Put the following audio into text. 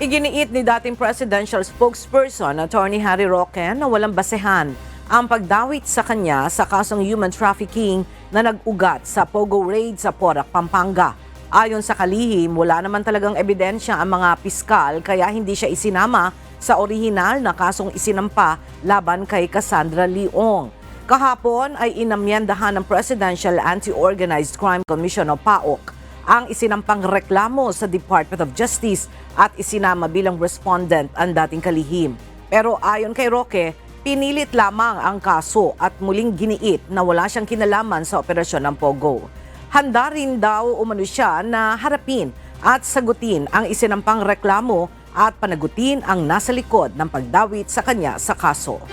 Iginiit ni dating presidential spokesperson Attorney Harry Roque na walang basehan ang pagdawit sa kanya sa kasong human trafficking na nag-ugat sa Pogo raid sa Porac, Pampanga. Ayon sa kalihim, wala naman talagang ebidensya ang mga piskal kaya hindi siya isinama sa orihinal na kasong isinampa laban kay Cassandra Leong. Kahapon ay inamyendahan ng Presidential Anti-Organized Crime Commission o PAOC ang isinampang reklamo sa Department of Justice at isinama bilang respondent ang dating kalihim. Pero ayon kay Roque, pinilit lamang ang kaso at muling giniit na wala siyang kinalaman sa operasyon ng Pogo. Handa rin daw umano siya na harapin at sagutin ang isinampang reklamo at panagutin ang nasa likod ng pagdawit sa kanya sa kaso.